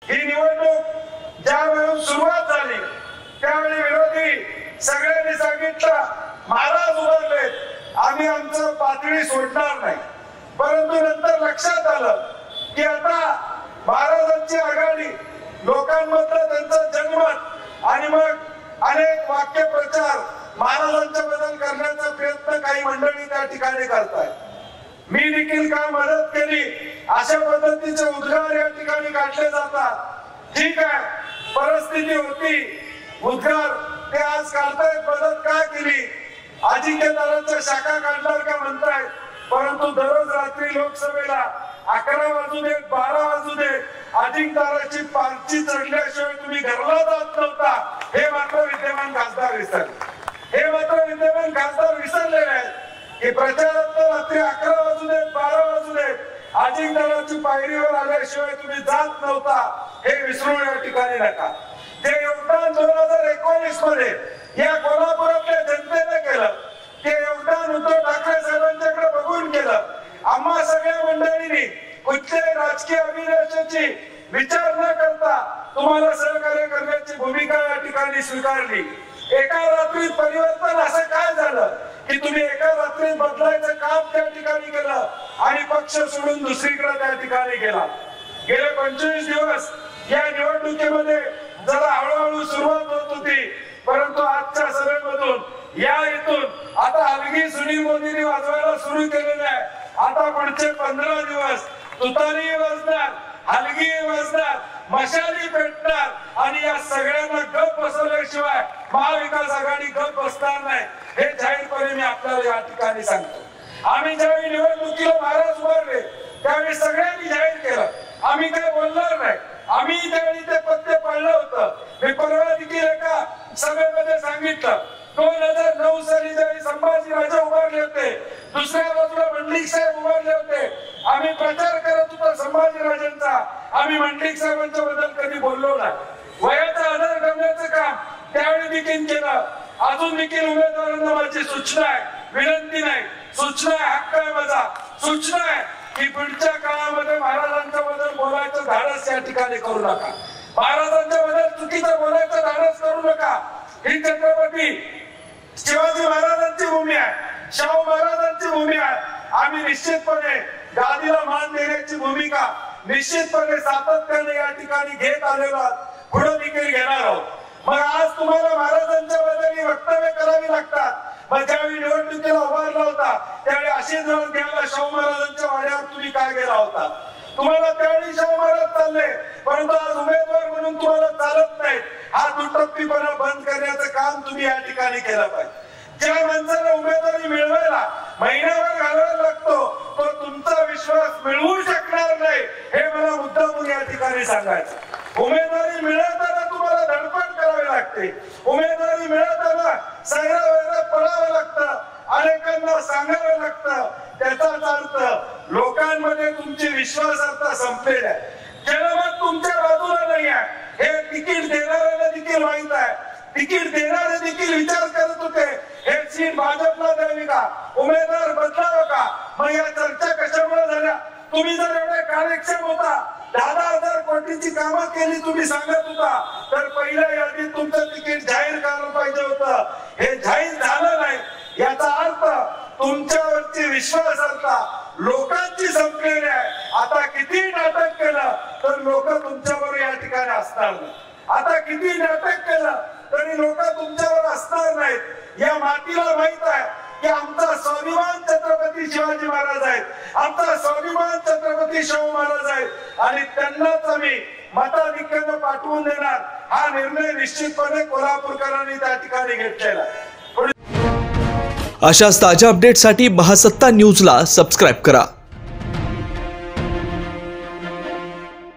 ही निवडणूक ज्यावेळी सुरुवात झाली त्यावेळी विरोधी सगळ्यांनी सांगितलं महाराज उभारलेत, आम्ही आमचं पातळी सोडणार नाही. परंतु नंतर लक्षात आलं की आता महाराजांची आघाडी, लोकांमधलं त्यांचं जनमत आणि मग अनेक वाक्यप्रचार महाराजांच्या बद्दल करण्याचा प्रयत्न काही मंडळी त्या ठिकाणी करतायत. मी देखील काय मदत केली, अशा पद्धतीचे उद्गार या ठिकाणी काढले जातात. ठीक आहे, परिस्थिती होती, उद्गार ते आज काढतायत, मदत काय केली, अजिंक्यतारांच्या शाखा काढणार का म्हणतायत. परंतु दररोज रात्री लोकसभेला 11 वाजू दे 12 वाजू दे अजिंक्यताराची पालखी चढल्याशिवाय तुम्ही घरला जात नव्हता. हे मात्र विद्यमान खासदार विसरले. हे मात्र विद्यमान खासदार विसरलेले आहेत की प्रचारात रात्री 11 वाजू दे 12 वाजू दे अजिंक्यताराची पायरीवर आल्याशिवाय तुम्ही जात नव्हता. हे विसरू या ठिकाणी नका. जे योगदान 2019 मध्ये या कोल्हापुरातल्या जनतेने केलं ते योगदान उद्धव ठाकरे साहेबांच्याकडे बघून केलं. आम्हा सगळ्या मंडळींनी कुठल्याही राजकीय अभिलाषेची विचार न करता तुम्हाला सहकार्य करण्याची भूमिका या ठिकाणी स्वीकारली. एका रात्रीत परिवर्तन असं काय झालं की तुम्ही एका रात्रीत बदलायचं काम त्या ठिकाणी केलं आणि पक्ष सोडून दुसरीकडे त्या ठिकाणी गेला. गेले 25 दिवस या निवडणुकीमध्ये जरा हळूहळू सुरुवात होत होती, परंतु आजच्या सभेमधून या इथून आता हलगी सुनील मोदींनी वाजवायला सुरू केलेलं आहे. आता पुढचे 15 दिवस तुतारी वाजणार, हलगी वाजणार, मशाली पेटणार आणि या सगळ्यांना गप बसवल्याशिवाय महाविकास आघाडी गप बसणार नाही. हे जाहीरपणे मी आपल्याला या ठिकाणी सांगतो. आम्ही ज्यावेळी निवडणुकीला महाराज उभारले त्यावेळी सगळ्यांनी जाहीर केलं, आम्ही काय बोलणार नाही. आम्ही त्यावेळी ते पत्ते पाळलं होतं. मी परवा देखील एका सभेमध्ये सांगितलं 2009 साली ज्यावेळी संभाजीराजे उभारले होते, दुसऱ्या बाजूला मंडलिक साहेब उभारले होते, आम्ही प्रचार करत होतो संभाजीराजेंचा. आम्ही मंडलिक साहेबांच्या बद्दल कधी बोललो नाही. वयाचा आधार करण्याचं काम त्यावेळी देखील केलं. अजून देखील उमेदवारांना माझी सूचना आहे, विनंती नाही, सूचना आहे, हक्क आहे माझा, सूचना आहे की पुढच्या काळामध्ये महाराजांच्या बद्दल बोलायचं धाडस या ठिकाणी करू नका. महाराजांच्या बद्दल चुकीचं बोलायचं धाडस करू नका. ही छत्रपती शिवाजी महाराजांची भूमी आहे, शाहू महाराजांची भूमी आहे. आम्ही निश्चितपणे गादीला मान देण्याची भूमिका निश्चितपणे सातत्याने या ठिकाणी घेत आलेलो आहोत, पुढे देखील घेणार आहोत. मग आज तुम्हाला महाराजांच्या बद्दल वक्तव्य करावी लागतात. मग ज्यावेळी निवडणुकीला उभारला होता त्यावेळी आशीर्वाद घ्यायला शाहू महाराजांच्या वाड्यावर तुम्ही काय गेला होता. तुम्हाला त्यावेळी शाहू महाराज चालले, परंतु आज उमेदवार म्हणून तुम्हाला चालत नाही. हा दुटप्पीपणा बंद करण्याचं काम तुम्ही या ठिकाणी केलं पाहिजे. ज्या माणसाला उमेदवारी मिळवायला महिनाभर घालवायला लागतो तो तुमचा विश्वास मिळवू शकणार नाही. हे मला मुद्दामून या ठिकाणी सांगायचं. उमेदवारी मिळवताना तुम्हाला धडपड करावी लागते. उमेदवारी मिळवताना सगळ्या पळावं लागतं, अनेकांना सांगावं लागतं. त्याचाच अर्थ लोकांमध्ये तुमची विश्वासार्हता संपलेली आहे. जनमत तुमच्या बाजूला नाही आहे हे तिकीट देणाऱ्याला देखील माहित आहे. तिकीट देणारे देखील विचार करत होते हे सीट भाजपला द्यावी का, उमेदवार बदलावा का. मग या चर्चा कशामुळे झाल्या. तुम्ही जर एवढे कार्यक्षम होता, 10,000 कोटीची कामं केली तुम्ही सांगत होता, तर पहिल्या यादीत तुमचं तिकीट जाहीर करायला पाहिजे होतं. हे जाहीर झालं नाही. याचा अर्थ तुमच्यावरची विश्वासार्हता लोकांची संपलेली आहे. आता किती नाटक केलं तर लोक तुमच्यावर या ठिकाणी असणार नाही. आता किती नाटक केलं तरी लोक तुमच्यावर असणार नाहीत. या मातीला माहित आहे की आमचा स्वाभिमान छत्रपती शिवाजी महाराज आहेत, आमचा स्वाभिमान छत्रपती शाहू महाराज आहेत आणि त्यांनाच आम्ही मताधिक्याने पाठवून देणार. हा निर्णय निश्चितपणे कोल्हापूरकरांनी त्या ठिकाणी घेतलेला. अशाच ताज्या अपडेटसाठी महासत्ता न्यूजला सबस्क्राईब करा.